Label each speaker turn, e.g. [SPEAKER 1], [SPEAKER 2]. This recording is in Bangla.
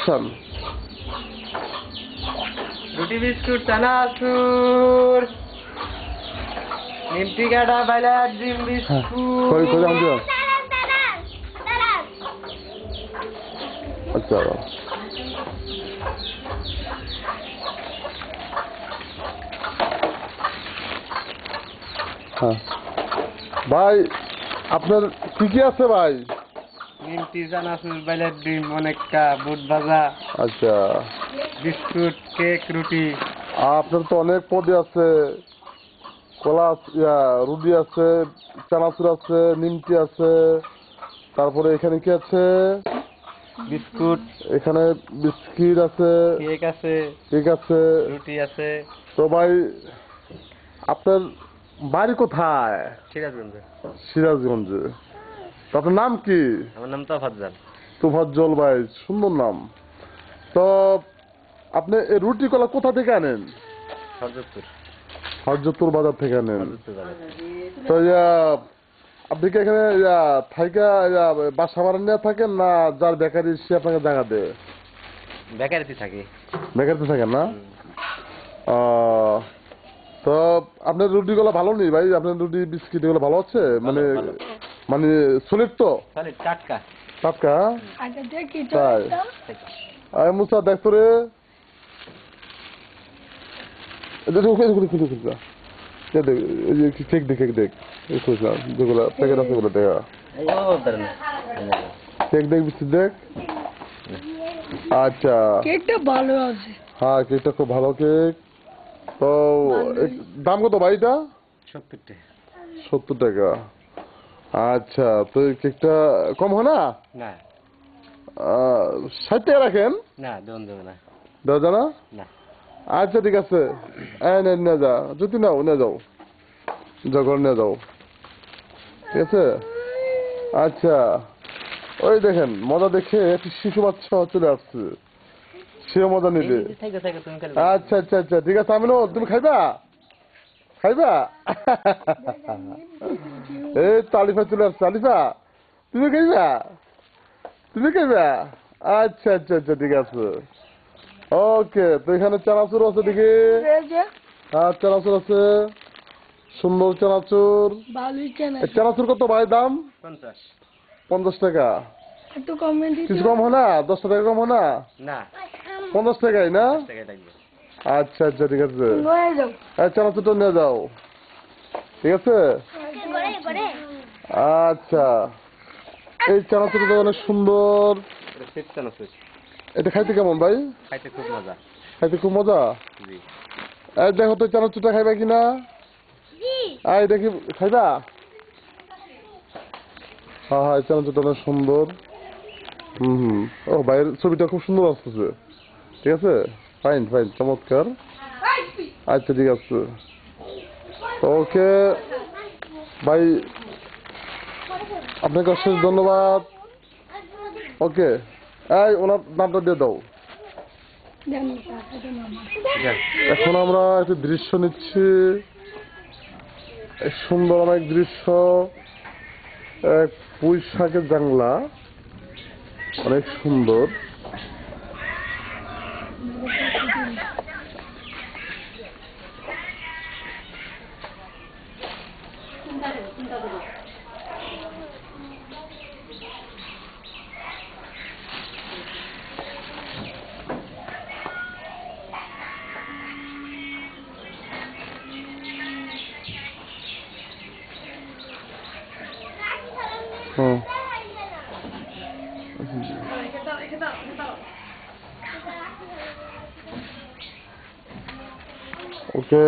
[SPEAKER 1] অ্যাকশন।
[SPEAKER 2] রুটি বিস্কুট চানাচুর নিমটি কাটা বাইলার ডিম বিস্কুট।
[SPEAKER 1] কই কই আনছো? আচ্ছা হ্যাঁ ভাই আপনার কি কি আছে ভাই?
[SPEAKER 2] নিমটি চানাচুর বাইলার ডিম অনেকটা বুট ভাজা।
[SPEAKER 1] আচ্ছা
[SPEAKER 2] বিস্কুট কেক রুটি।
[SPEAKER 1] আপনার তো অনেক পদে আছে, কলা রুটি আছে, চানাচুর আছে, নিমটি আছে, তারপরে এখানে কি আছে?
[SPEAKER 2] বিস্কুট।
[SPEAKER 1] এখানে বিস্কিট আছে,
[SPEAKER 2] কেক আছে,
[SPEAKER 1] কেক আছে,
[SPEAKER 2] রুটি আছে।
[SPEAKER 1] তো ভাই আপনার বাড়ি কোথায়?
[SPEAKER 2] সিরাজগঞ্জে।
[SPEAKER 1] সিরাজগঞ্জে। তো আপনার নাম কি?
[SPEAKER 2] আমার নাম তোফাজ্জল।
[SPEAKER 1] তোফাজ্জল ভাই, সুন্দর নাম। তো আপনি এই রুটি কলা কোথা থেকে আনেন?
[SPEAKER 2] হরজতপুর।
[SPEAKER 1] হরজতপুর বাজার থেকে আনেন।
[SPEAKER 2] হরজতপুর বাজার।
[SPEAKER 1] তো আপনি কি এখানে থাইকা বাসা ভাড়া নিয়ে থাকেন না যার বেকারি সে আপনাকে জায়গা দেয়?
[SPEAKER 2] বেকারিতে থাকি।
[SPEAKER 1] বেকারিতে থাকেন না? তো আপনার রুটিগুলো ভালো নেই ভাই? আপনার রুটি বিস্কিট এগুলো ভালো আছে? মানে মানে সলিড তো?
[SPEAKER 2] সলিড টাটকা।
[SPEAKER 1] টাটকা? তাই? আরে মুসা দেখ তো রে, কেক দেখ, কেক দেখ, যেগুলো প্যাকেট আছে ওগুলো দেখা, কেক দেখ, বিস্কিট দেখ। আচ্ছা
[SPEAKER 3] কেকটা ভালো আছে।
[SPEAKER 1] হ্যাঁ কেকটা খুব ভালো কেক। তো দাম কত ভাই এটা?
[SPEAKER 2] 70 টাকা।
[SPEAKER 1] 70 টাকা। আচ্ছা তো এই কেকটা কম হয় না?
[SPEAKER 2] না
[SPEAKER 1] 60 টাকা রাখেন।
[SPEAKER 2] না দেবো না।
[SPEAKER 1] দেওয়া যায় না?
[SPEAKER 2] না।
[SPEAKER 1] আচ্ছা ঠিক আছে, নিয়ে যা, যদি নাও নিয়ে যাও, যখন নিয়ে যাও, ঠিক আছে। আচ্ছা ওই দেখেন মজা দেখে একটি শিশু বাচ্চা চলে আসছে, সেও মজা নিবে। আচ্ছা আচ্ছা আচ্ছা ঠিক আছে, আমি তুমি খাইবা? খাইবা? এই তালিফা চলে আসছে, আলিফা তুমি খাইবা? তুমি খাইবা? আচ্ছা আচ্ছা আচ্ছা ঠিক আছে, ওকে। তো এখানে চানাচুর আছে দেখি। হ্যাঁ চানাচুর আছে, সুন্দর চানাচুর। চানাচুর কত ভাই দাম? 50 টাকা। কিছু কম হয় না? 10 টাকা কম হয় না? 50 টাকাই না? আচ্ছা আচ্ছা ঠিক আছে, চানাচুরটা নিয়ে যাও, ঠিক আছে। আচ্ছা এই চানাচুরটা অনেক সুন্দর। এটা খাইতে কেমন ভাই?
[SPEAKER 2] খাইতে খুব মজা।
[SPEAKER 1] খাইতে খুব মজা। এই দেখো তো চানাচুরটা খাইবা কিনা? এই দেখি খাইবা? হ্যাঁ হ্যাঁ চানাচুরটা অনেক সুন্দর। ও ভাইয়ের ছবিটা খুব সুন্দর আসতেছে, ঠিক আছে, ফাইন ফাইন, চমৎকার। আচ্ছা ঠিক আছে, ওকে ভাই, আপনাকে অশেষ ধন্যবাদ। ওকে এই ওনার নামটা দিয়ে দাও। এখন আমরা একটি দৃশ্য নিচ্ছি, এক সুন্দর অনেক দৃশ্য, এক পুঁই শাকের জাংলা, অনেক সুন্দর। ওকে